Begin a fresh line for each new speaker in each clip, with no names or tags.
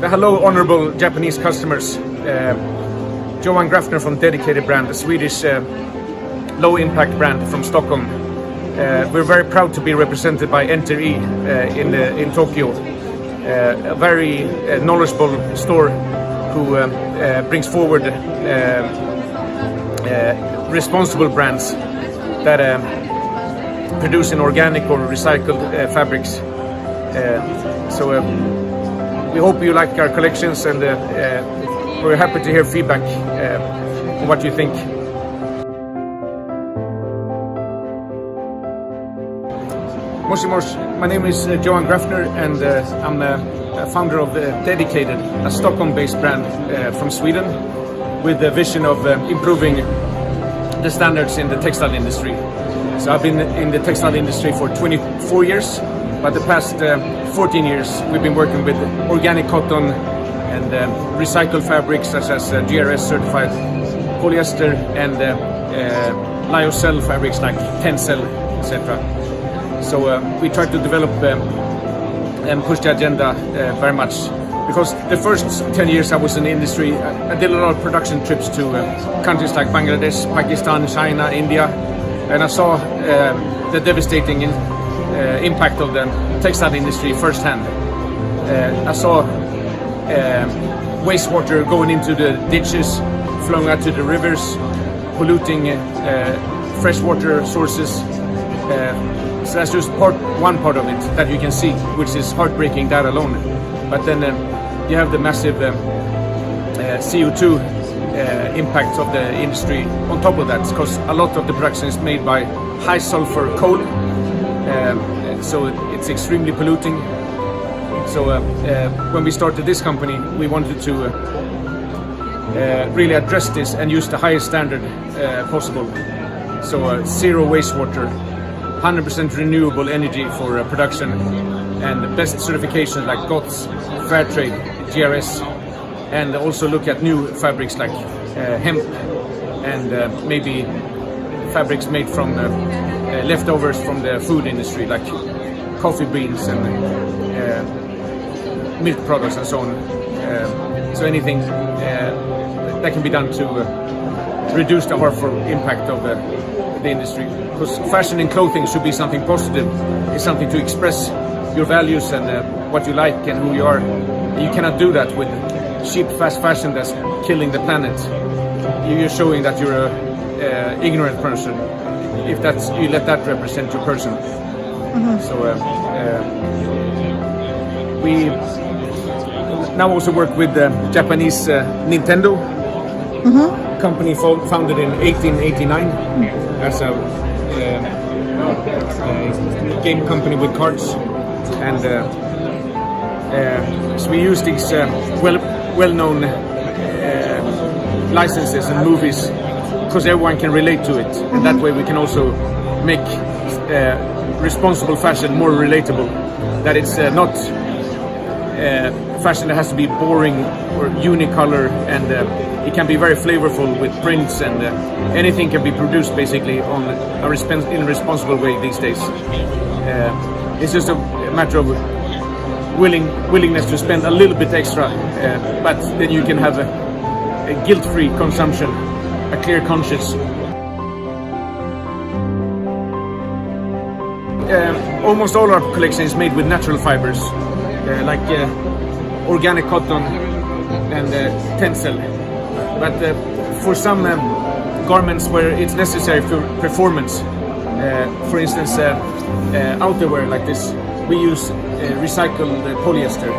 Hello, honorable Japanese customers. Johan Grafner from Dedicated Brand, a Swedish low-impact brand from Stockholm. We're very proud to be represented by enterthee in Tokyo, a very knowledgeable store who brings forward responsible brands that produce in organic or recycled fabrics. So we hope you like our collections, and we're happy to hear feedback on what you think. Moshi Mosh, my name is Johan Grafner, and I'm a founder of Dedicated, a Stockholm-based brand from Sweden, with the vision of improving the standards in the textile industry. So I've been in the textile industry for 24 years, but the past 14 years we've been working with organic cotton and recycled fabrics such as GRS certified polyester and lyocell fabrics like Tencel, etc. So we try to develop and push the agenda very much, because the first 10 years I was in the industry, I did a lot of production trips to countries like Bangladesh, Pakistan, China, India, and I saw the devastating impact of the textile industry firsthand. I saw wastewater going into the ditches, flowing out to the rivers, polluting freshwater sources. So that's just one part of it that you can see, which is heartbreaking, that alone. But then you have the massive CO2 impact of the industry on top of that, because a lot of the production is made by high sulfur coal, so it's extremely polluting. So when we started this company, we wanted to really address this and use the highest standard possible. So zero wastewater, 100% renewable energy for production, and the best certifications like GOTS, Fairtrade, GRS, and also look at new fabrics like hemp and maybe fabrics made from leftovers from the food industry like coffee beans and milk products and so on. So anything that can be done to reduce the harmful impact of the industry, because fashion and clothing should be something positive. It's something to express your values and what you like and who you are. You cannot do that with cheap fast fashion that's killing the planet. You're showing that you're an ignorant person if you let that represent your person. So we now also work with Japanese Nintendo, company founded in 1889 as a game company with cards, and so we use these well-known licenses and movies because everyone can relate to it, and that way we can also make responsible fashion more relatable. That it's not fashion that has to be boring or unicolor, and it can be very flavorful with prints, and anything can be produced basically in a responsible way these days. It's just a matter of willingness to spend a little bit extra, but then you can have a guilt-free consumption, a clear conscience. Almost all our collection is made with natural fibers, like organic cotton and Tencel. But for some garments where it's necessary for performance, for instance outerwear like this, we use recycled polyester,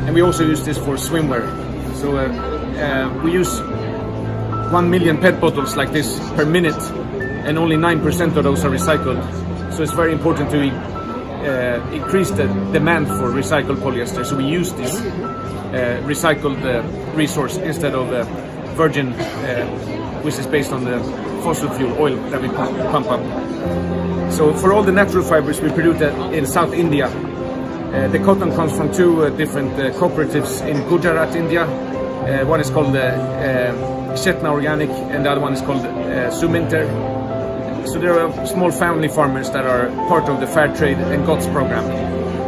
and we also use this for swimwear. So we use 1 million PET bottles like this per minute, and only 9% of those are recycled. So it's very important to increase the demand for recycled polyester. So we use this recycled resource instead of virgin, which is based on the fossil fuel oil that we pump up. So for all the natural fibers we produce in South India, the cotton comes from two different cooperatives in Gujarat, India. One is called Chetna Organic, and the other one is called Suminter. So there are small family farmers that are part of the Fairtrade and GOTS program.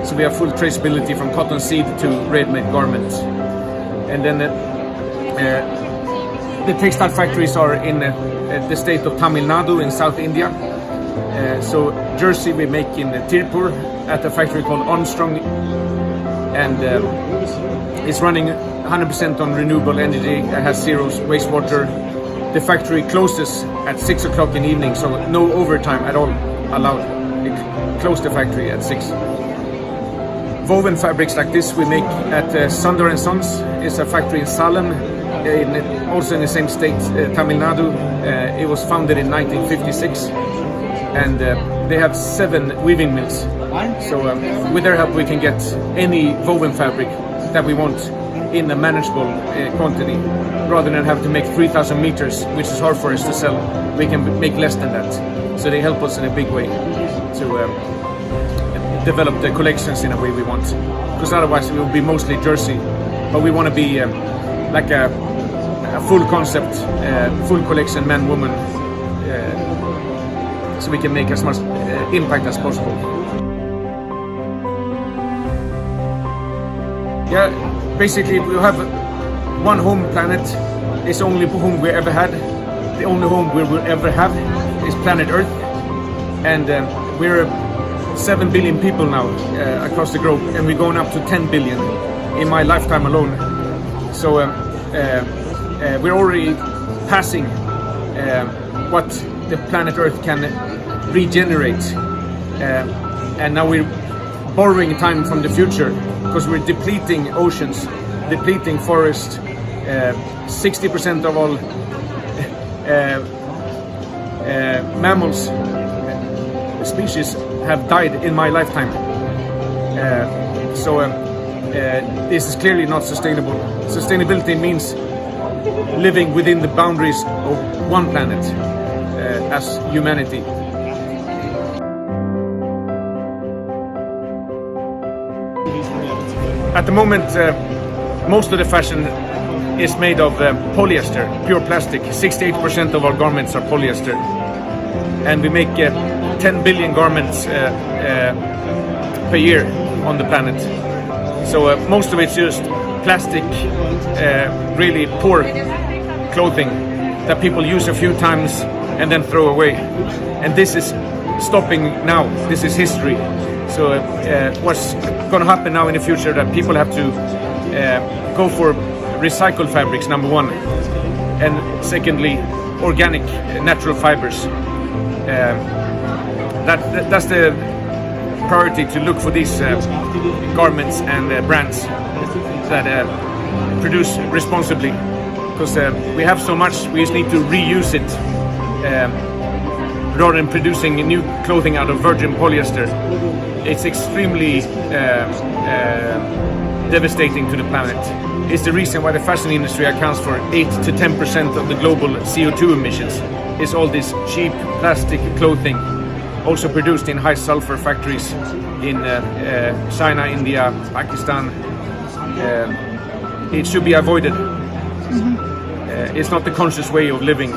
So we have full traceability from cotton seed to ready-made garments. And then the textile factories are in the state of Tamil Nadu in South India. So jersey we make in Tirupur at a factory called Armstrong, and it's running 100% on renewable energy. It has zero wastewater. The factory closes at 6 o'clock in the evening, so no overtime at all allowed. It closed the factory at 6. Woven fabrics like this we make at Sundar & Sons. It's a factory in Salem, also in the same state, Tamil Nadu. It was founded in 1956, and they have 7 weaving mills. So with their help we can get any woven fabric that we want in a manageable quantity, rather than have to make 3,000 meters, which is hard for us to sell. We can make less than that. So they help us in a big way to develop the collections in a way we want, because otherwise it will be mostly jersey. But we want to be like a full concept, full collection, man, woman, so we can make as much impact as possible. Yeah, basically we have one home planet. It's the only home we ever had. The only home we will ever have is planet Earth, and we're 7 billion people now across the globe, and we're going up to 10 billion in my lifetime alone. So we're already passing what the planet Earth can regenerate, and now we're borrowing time from the future, because we're depleting oceans, depleting forests. 60% of all mammals species have died in my lifetime. So this is clearly not sustainable. Sustainability means living within the boundaries of one planet as humanity. At the moment, most of the fashion is made of polyester, pure plastic. 68% of our garments are polyester. And we make 10 billion garments per year on the planet. So most of it's just plastic, really poor clothing that people use a few times and then throw away. And this is stopping now. This is history. So what's going to happen now in the future, that people have to go for recycled fabrics, number one, and secondly, organic, natural fibers. That's the priority, to look for these garments and brands that produce responsibly, because we have so much, we just need to reuse it rather than producing new clothing out of virgin polyester. It's extremely devastating to the planet. It's the reason why the fashion industry accounts for 8 to 10% of the global CO2 emissions. It's all this cheap plastic clothing, also produced in high sulfur factories in China, India, Pakistan. It should be avoided. It's not the conscious way of living.